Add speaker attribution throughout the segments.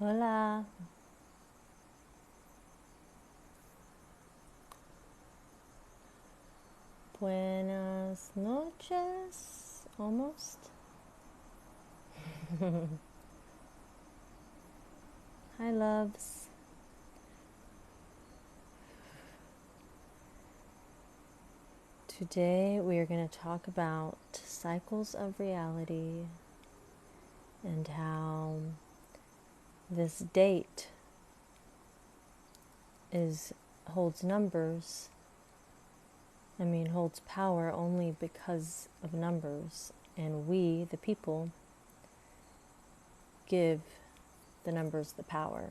Speaker 1: Hola. Buenas noches. Almost. Hi, loves. Today we are going to talk about cycles of reality and how this date holds numbers. Holds power only because of numbers, and we, the people, give the numbers the power.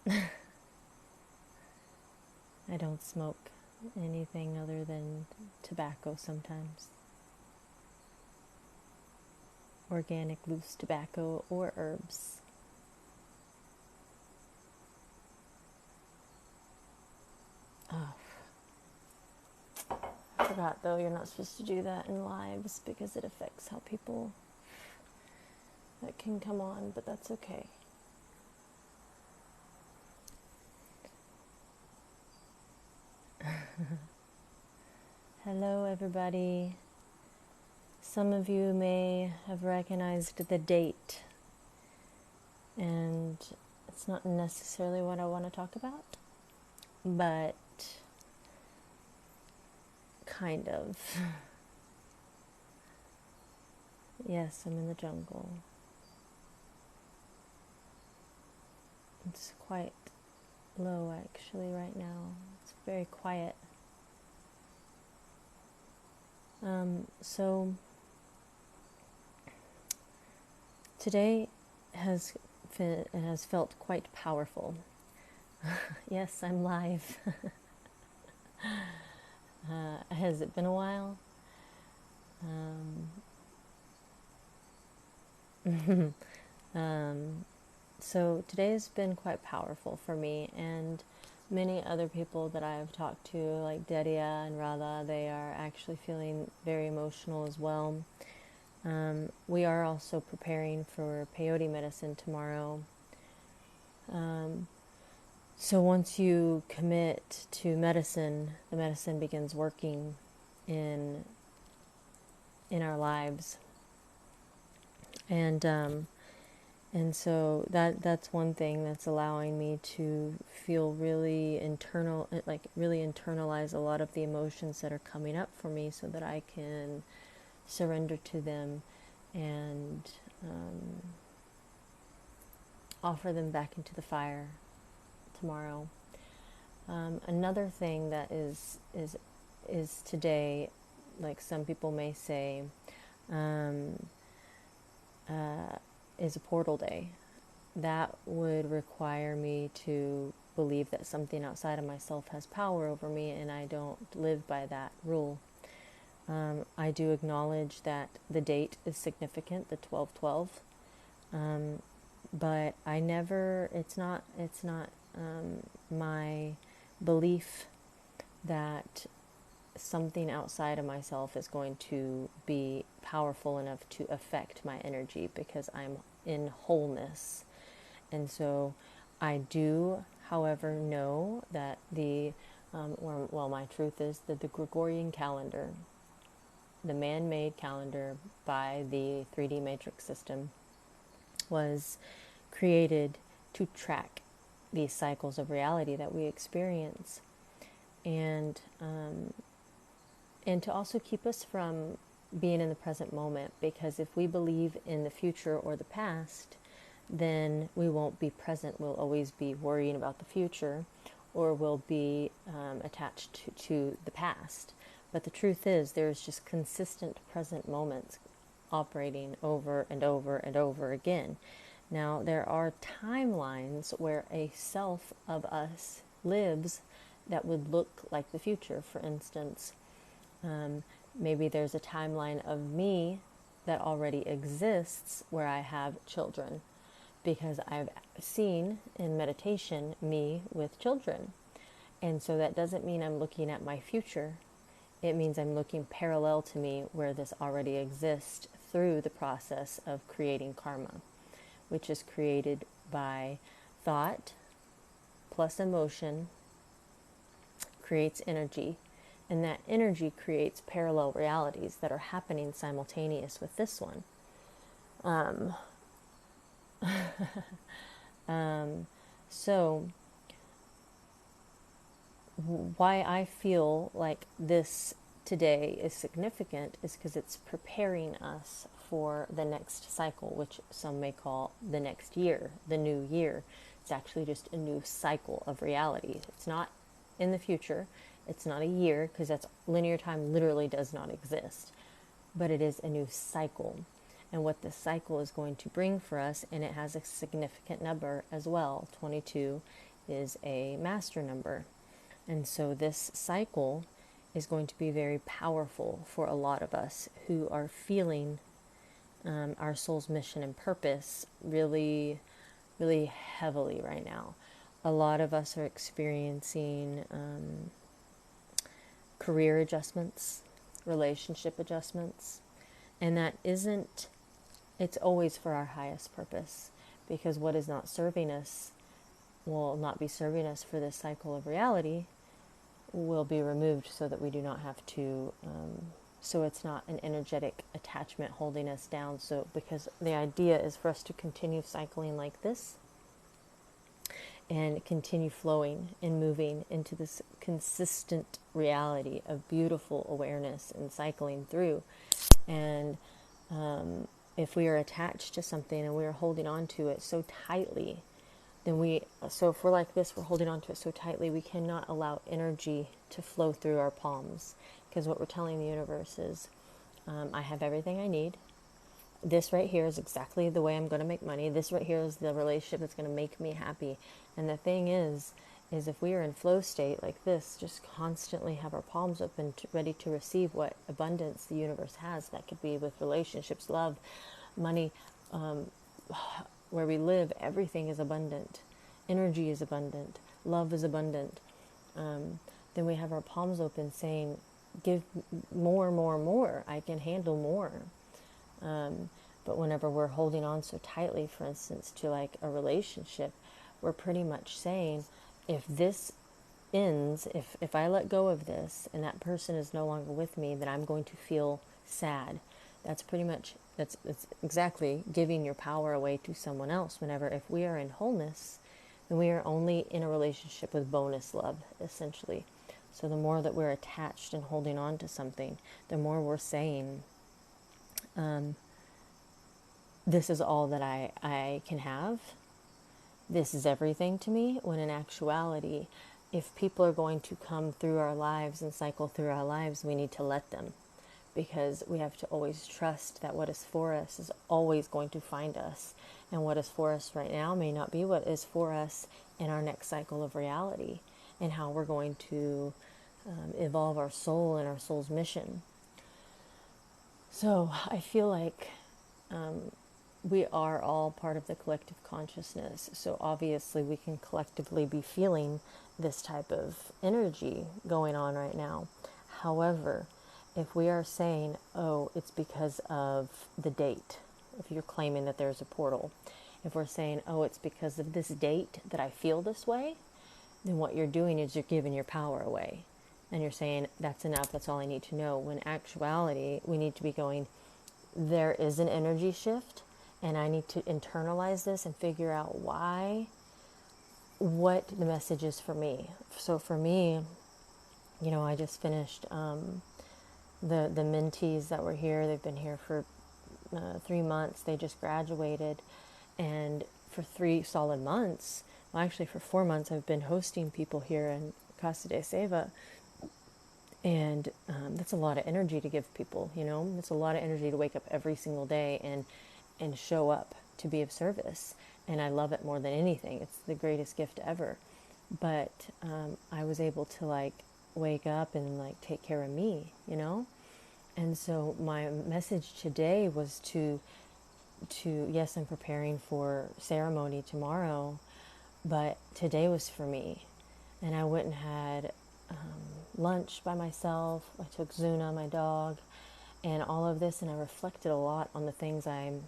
Speaker 1: I don't smoke anything other than tobacco sometimes. Organic loose tobacco or herbs. Oh, I forgot though, you're not supposed to do that in lives because it affects how people that can come on, but that's okay. Hello, everybody. Some of you may have recognized the date, and it's not necessarily what I want to talk about, but kind of. Yes, I'm in the jungle. It's quite low actually right now. It's very quiet. So today has felt quite powerful. Yes, I'm live. Has it been a while? So today has been quite powerful for me, and many other people that I've talked to, like Dedia and Radha, they are actually feeling very emotional as well. We are also preparing for peyote medicine tomorrow. So once you commit to medicine, the medicine begins working in our lives, and so that's one thing that's allowing me to feel really really internalize a lot of the emotions that are coming up for me, so that I can surrender to them and offer them back into the fire tomorrow. Another thing that is today, like some people may say, is a portal day. That would require me to believe that something outside of myself has power over me, and I don't live by that rule. I do acknowledge that the date is significant, the 12/12, but it's not my belief that something outside of myself is going to be powerful enough to affect my energy, because I'm in wholeness. And so I do, however, know that my truth is that the Gregorian calendar, the man-made calendar by the 3D matrix system, was created to track these cycles of reality that we experience, and to also keep us from being in the present moment. Because if we believe in the future or the past, then we won't be present. We'll always be worrying about the future, or we'll be attached to the past. But the truth is, there's just consistent present moments operating over and over and over again. Now, there are timelines where a self of us lives that would look like the future. For instance, maybe there's a timeline of me that already exists where I have children, because I've seen in meditation me with children. And so that doesn't mean I'm looking at my future. It means I'm looking parallel to me where this already exists through the process of creating karma. which is created by thought plus emotion, creates energy. And that energy creates parallel realities that are happening simultaneous with this one. So why I feel like this today is significant is because it's preparing us for the next cycle, which some may call the next year, the new year. It's actually just a new cycle of reality. It's not in the future. It's not a year, because that's linear time literally does not exist. But it is a new cycle. And what this cycle is going to bring for us, and it has a significant number as well. 22 is a master number. And so this cycle is going to be very powerful for a lot of us who are feeling our soul's mission and purpose really, really heavily right now. A lot of us are experiencing career adjustments, relationship adjustments, and that isn't, it's always for our highest purpose, because what is not serving us will not be serving us for this cycle of reality will be removed, so that we do not have to, so it's not an energetic attachment holding us down. So because the idea is for us to continue cycling like this and continue flowing and moving into this consistent reality of beautiful awareness and cycling through. And if we are attached to something and we are holding on to it so tightly, then so if we're like this, we're holding on to it so tightly, we cannot allow energy to flow through our palms. Because what we're telling the universe is, I have everything I need. This right here is exactly the way I'm going to make money. This right here is the relationship that's going to make me happy. And the thing is if we are in flow state like this, just constantly have our palms open, ready to receive what abundance the universe has. That could be with relationships, love, money, where we live, everything is abundant. Energy is abundant. Love is abundant. Then we have our palms open saying, give more, more, more. I can handle more. But whenever we're holding on so tightly, for instance, to like a relationship, we're pretty much saying, if this ends, if I let go of this and that person is no longer with me, then I'm going to feel sad. That's pretty much, that's exactly giving your power away to someone else. Whenever, if we are in wholeness, then we are only in a relationship with bonus love, essentially. So the more that we're attached and holding on to something, the more we're saying, this is all that I can have. This is everything to me. When in actuality, if people are going to come through our lives and cycle through our lives, we need to let them. Because we have to always trust that what is for us is always going to find us. And what is for us right now may not be what is for us in our next cycle of reality, and how we're going to evolve our soul and our soul's mission. So I feel like we are all part of the collective consciousness. So obviously we can collectively be feeling this type of energy going on right now. However, if we are saying, oh, it's because of the date, if you're claiming that there's a portal, if we're saying, oh, it's because of this date that I feel this way, then what you're doing is you're giving your power away. And you're saying, that's enough, that's all I need to know. When actuality, we need to be going, there is an energy shift, and I need to internalize this and figure out what the message is for me. So for me, I just finished the mentees that were here. They've been here for 3 months. They just graduated, and for 3 solid months, well, actually for 4 months, I've been hosting people here in Casa de Seva. And that's a lot of energy to give people, It's a lot of energy to wake up every single day and show up to be of service. And I love it more than anything. It's the greatest gift ever. But I was able to wake up and take care of me, And so my message today was to yes, I'm preparing for ceremony tomorrow, but today was for me. And I went and had lunch by myself. I took Zuna, my dog, and all of this, and I reflected a lot on the things I'm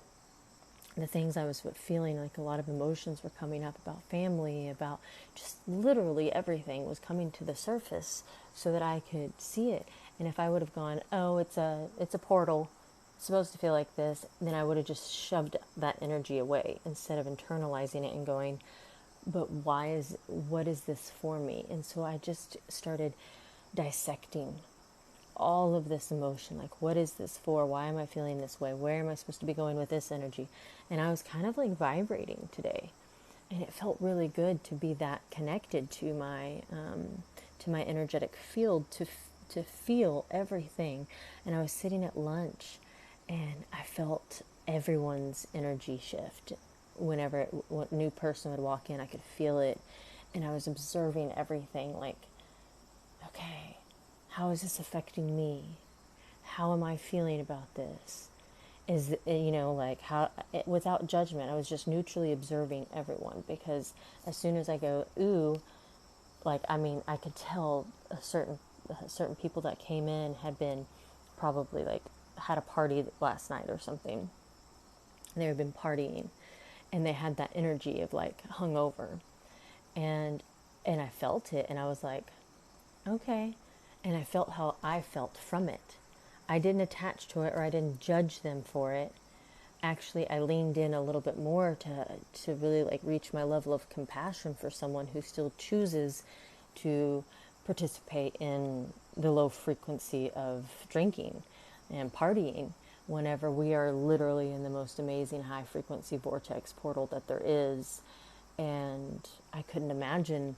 Speaker 1: the things I was feeling, like a lot of emotions were coming up about family, about just literally everything was coming to the surface so that I could see it. And if I would have gone, oh, it's a portal, it's supposed to feel like this, then I would have just shoved that energy away instead of internalizing it and going, but what is this for me? And so I just started dissecting all of this emotion. Like, what is this for? Why am I feeling this way? Where am I supposed to be going with this energy? And I was kind of like vibrating today, and it felt really good to be that connected to my energetic field, to feel everything. And I was sitting at lunch, and I felt everyone's energy shift. Whenever a new person would walk in, I could feel it, and I was observing everything. Like, okay, how is this affecting me? How am I feeling about this? Is, like, how, without judgment, I was just neutrally observing everyone, because as soon as I go, ooh, like, I mean, I could tell certain people that came in had been probably like had a party last night or something. They had been partying, and they had that energy of like hungover, and I felt it, and I was like, okay. And I felt how I felt from it. I didn't attach to it, or I didn't judge them for it. Actually, I leaned in a little bit more to really like reach my level of compassion for someone who still chooses to participate in the low frequency of drinking and partying, whenever we are literally in the most amazing high frequency vortex portal that there is. And I couldn't imagine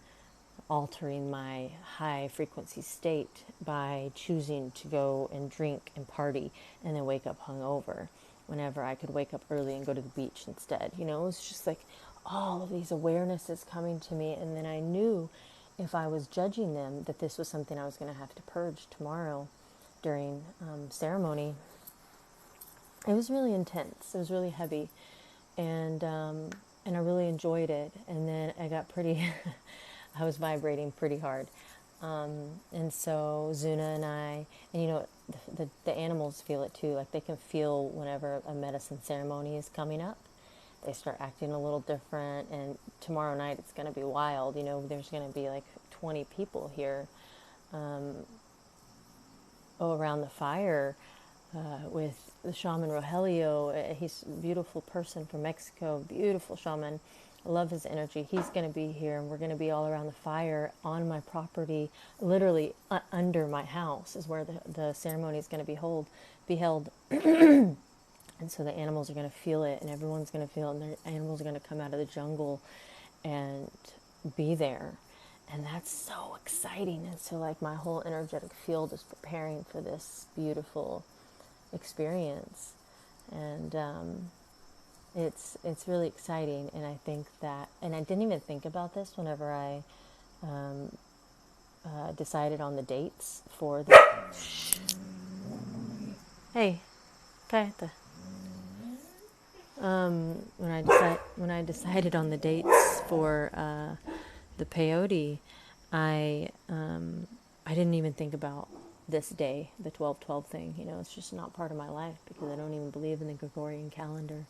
Speaker 1: altering my high frequency state by choosing to go and drink and party and then wake up hungover, whenever I could wake up early and go to the beach instead. It was just like all of these awarenesses coming to me. And then I knew if I was judging them, that this was something I was going to have to purge tomorrow during ceremony. It was really intense. It was really heavy. And I really enjoyed it. And then I got pretty, I was vibrating pretty hard. And so Zuna and I, and the animals feel it too. Like, they can feel whenever a medicine ceremony is coming up. They start acting a little different. And tomorrow night it's going to be wild. There's going to be like 20 people here, around the fire, with the shaman Rogelio. He's a beautiful person from Mexico, beautiful shaman. I love his energy. He's going to be here, and we're going to be all around the fire on my property, literally under my house is where the ceremony is going to be held. And so the animals are going to feel it, and everyone's going to feel it, and the animals are going to come out of the jungle and be there. And that's so exciting. And so, like, my whole energetic field is preparing for this beautiful experience. And it's really exciting. And I think that, and I didn't even think about this whenever I decided on the dates for the... Hey, okay. When I decided on the dates for the peyote, I didn't even think about this day, the 12/12 thing. It's just not part of my life, because I don't even believe in the Gregorian calendar.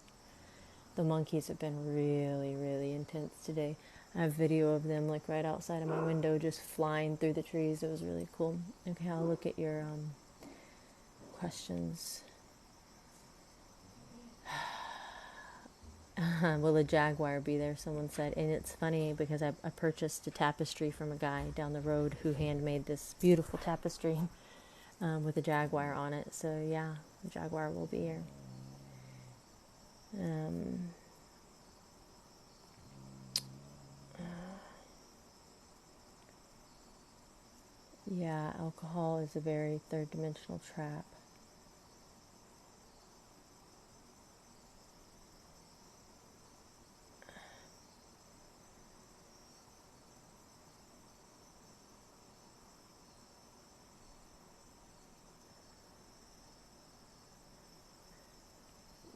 Speaker 1: The monkeys have been really, really intense today. I have video of them like right outside of my window, just flying through the trees. It was really cool. Okay, I'll look at your questions. Will a jaguar be there? Someone said. And it's funny because I purchased a tapestry from a guy down the road who handmade this beautiful tapestry with a jaguar on it. So yeah, the jaguar will be here. Yeah, alcohol is a very third dimensional trap.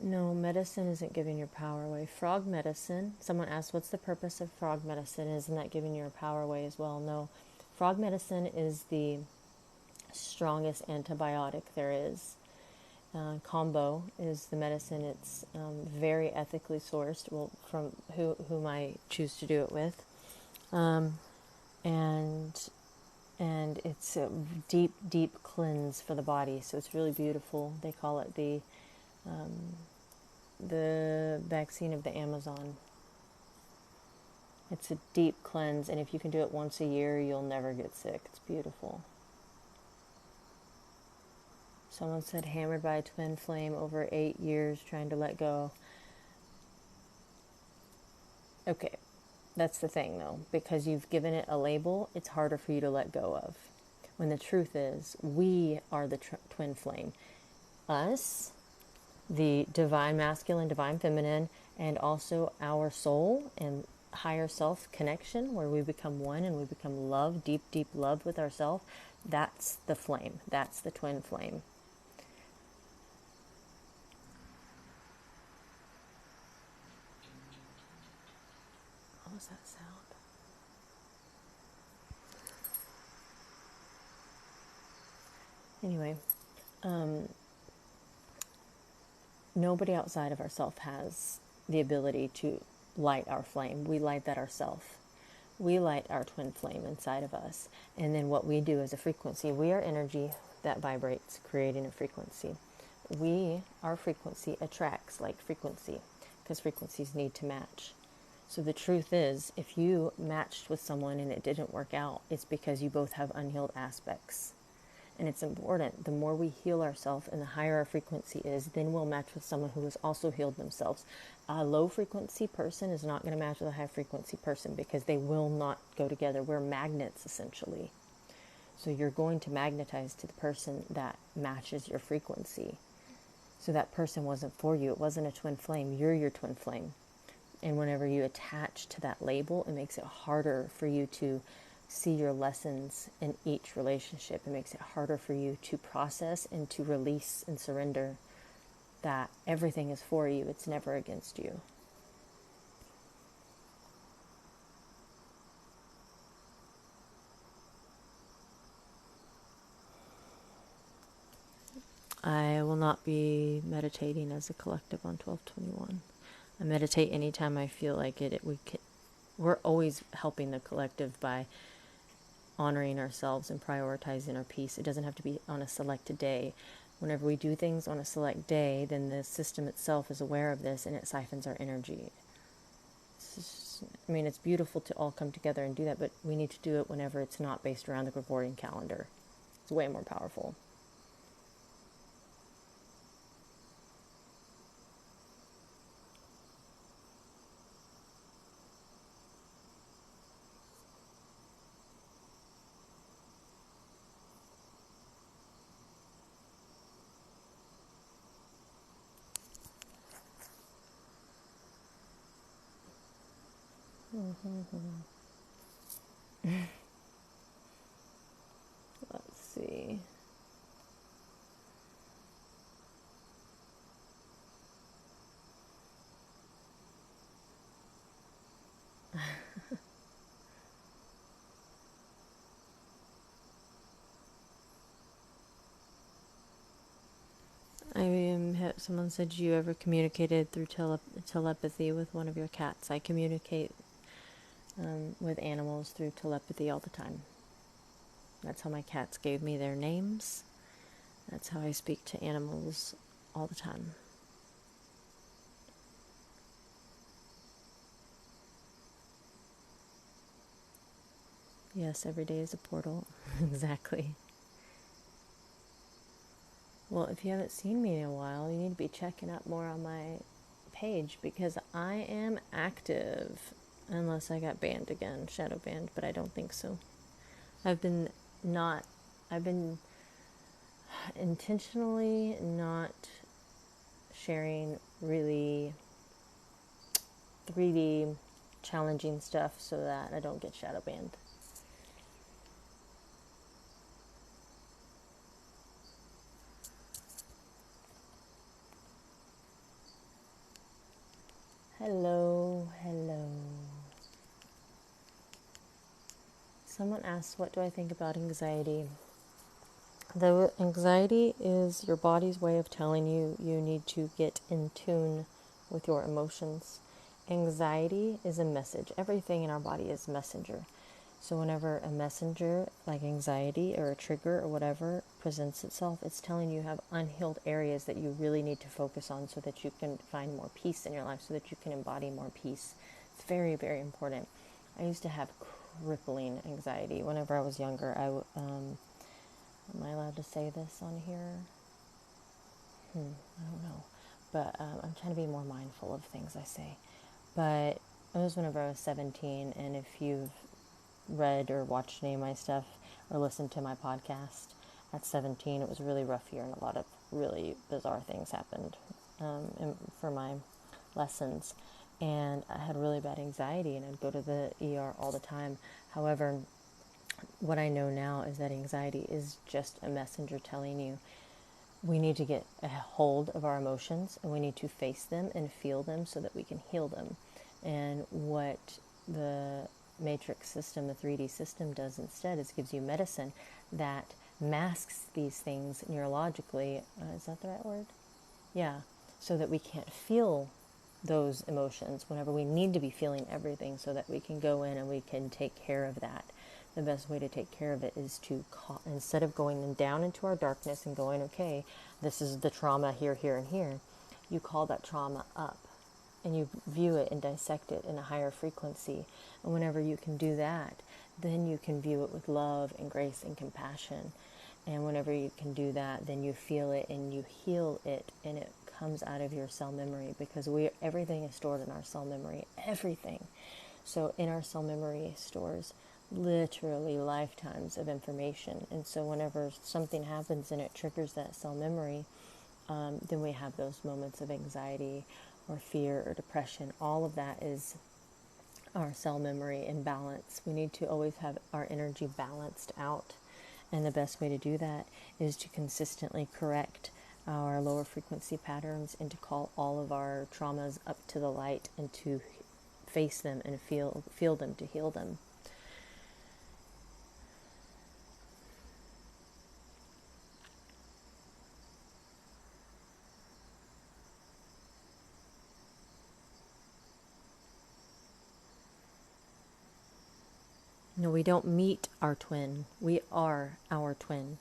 Speaker 1: No, medicine isn't giving your power away. Frog medicine, someone asked, what's the purpose of frog medicine? Isn't that giving your power away as well? No. Frog medicine is the strongest antibiotic there is. Combo is the medicine. It's very ethically sourced, well, from whom I choose to do it with, and it's a deep, deep cleanse for the body. So it's really beautiful. They call it the vaccine of the Amazon. It's a deep cleanse, and if you can do it once a year, you'll never get sick. It's beautiful. Someone said hammered by a twin flame over 8 years trying to let go. Okay, that's the thing though, because you've given it a label, it's harder for you to let go of. When the truth is, we are the twin flame. Us, the divine masculine, divine feminine, and also our soul and higher self connection, where we become one and we become love, deep, deep love with ourselves. That's the flame. That's the twin flame. What was that sound? Anyway, nobody outside of ourselves has the ability to light our flame. We light that ourselves. We light our twin flame inside of us. And then what we do is a frequency. We are energy that vibrates, creating a frequency. Our frequency attracts like frequency, because frequencies need to match. So the truth is, if you matched with someone and it didn't work out, it's because you both have unhealed aspects. And it's important, the more we heal ourselves and the higher our frequency is, then we'll match with someone who has also healed themselves. A low frequency person is not going to match with a high frequency person because they will not go together. We're magnets essentially. So you're going to magnetize to the person that matches your frequency. So that person wasn't for you. It wasn't a twin flame. You're your twin flame. And whenever you attach to that label, it makes it harder for you to see your lessons in each relationship. It makes it harder for you to process and to release and surrender that everything is for you. It's never against you. I will not be meditating as a collective on 12/21. I meditate anytime I feel like it. We're always helping the collective by honoring ourselves and prioritizing our peace. It doesn't have to be on a selected day. Whenever we do things on a select day, then the system itself is aware of this and it siphons our energy. It's beautiful to all come together and do that, but we need to do it whenever it's not based around the Gregorian calendar. It's way more powerful. Let's see. Someone said, you ever communicated through telepathy with one of your cats? I communicate with animals through telepathy all the time. That's how my cats gave me their names. That's how I speak to animals all the time. Yes, every day is a portal. Exactly. Well, if you haven't seen me in a while, you need to be checking up more on my page because I am active. Unless I got banned again, shadow banned, but I don't think so. I've been intentionally not sharing really 3D challenging stuff so that I don't get shadow banned. Hello, hello. Someone asked, what do I think about anxiety? The anxiety is your body's way of telling you you need to get in tune with your emotions. Anxiety is a message. Everything in our body is messenger. So whenever a messenger like anxiety or a trigger or whatever presents itself, it's telling you have unhealed areas that you really need to focus on so that you can find more peace in your life, so that you can embody more peace. It's very, very important. I used to have crippling anxiety whenever I was younger. Am I allowed to say this on here? I don't know. But I'm trying to be more mindful of things I say. But it was whenever I was 17, and if you've read or watched any of my stuff or listened to my podcast, at 17 it was a really rough year, and a lot of really bizarre things happened for my lessons. And I had really bad anxiety, and I'd go to the ER all the time. However, what I know now is that anxiety is just a messenger telling you we need to get a hold of our emotions, and we need to face them and feel them so that we can heal them. And what the matrix system, the 3D system, does instead is gives you medicine that masks these things neurologically. Is that the right word? Yeah. So that we can't feel those emotions whenever we need to be feeling everything, so that we can go in and we can take care of that. The best way to take care of it is to instead of going down into our darkness and going, okay, this is the trauma here, here, and here, you call that trauma up and you view it and dissect it in a higher frequency. And whenever you can do that, then you can view it with love and grace and compassion. And whenever you can do that, then you feel it and you heal it, and it comes out of your cell memory, because everything is stored in our cell memory, everything. So in our cell memory stores literally lifetimes of information. And so whenever something happens and it triggers that cell memory, then we have those moments of anxiety or fear or depression. All of that is our cell memory in balance. We need to always have our energy balanced out. And the best way to do that is to consistently correct our lower frequency patterns, and to call all of our traumas up to the light, and to face them and feel them, to heal them. No, we don't meet our twin. We are our twin.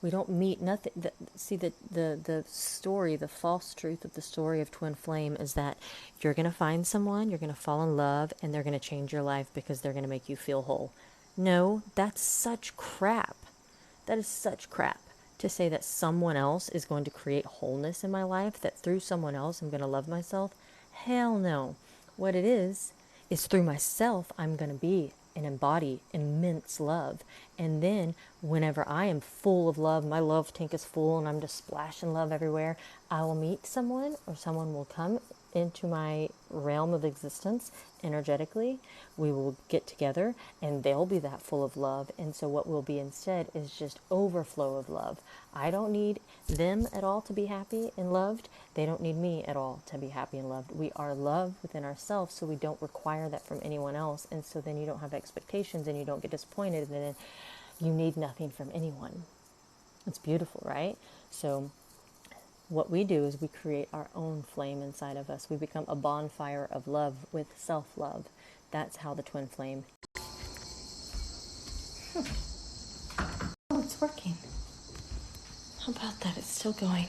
Speaker 1: We don't meet nothing. See, the story, the false truth of the story of twin flame is that you're going to find someone, you're going to fall in love, and they're going to change your life because they're going to make you feel whole. No, that's such crap. That is such crap to say that someone else is going to create wholeness in my life, that through someone else I'm going to love myself. Hell no. What it is through myself I'm going to be and embody immense love. And then whenever I am full of love, my love tank is full and I'm just splashing love everywhere, I will meet someone, or someone will come into my realm of existence energetically. We will get together and they'll be that full of love. And so what will be instead is just overflow of love. I don't need them at all to be happy and loved. They don't need me at all to be happy and loved. We are love within ourselves, so we don't require that from anyone else. And so then you don't have expectations and you don't get disappointed, and then you need nothing from anyone. It's beautiful, right? So what we do is we create our own flame inside of us. We become a bonfire of love with self-love. That's how the twin flame. Oh, it's working. How about that? It's still going.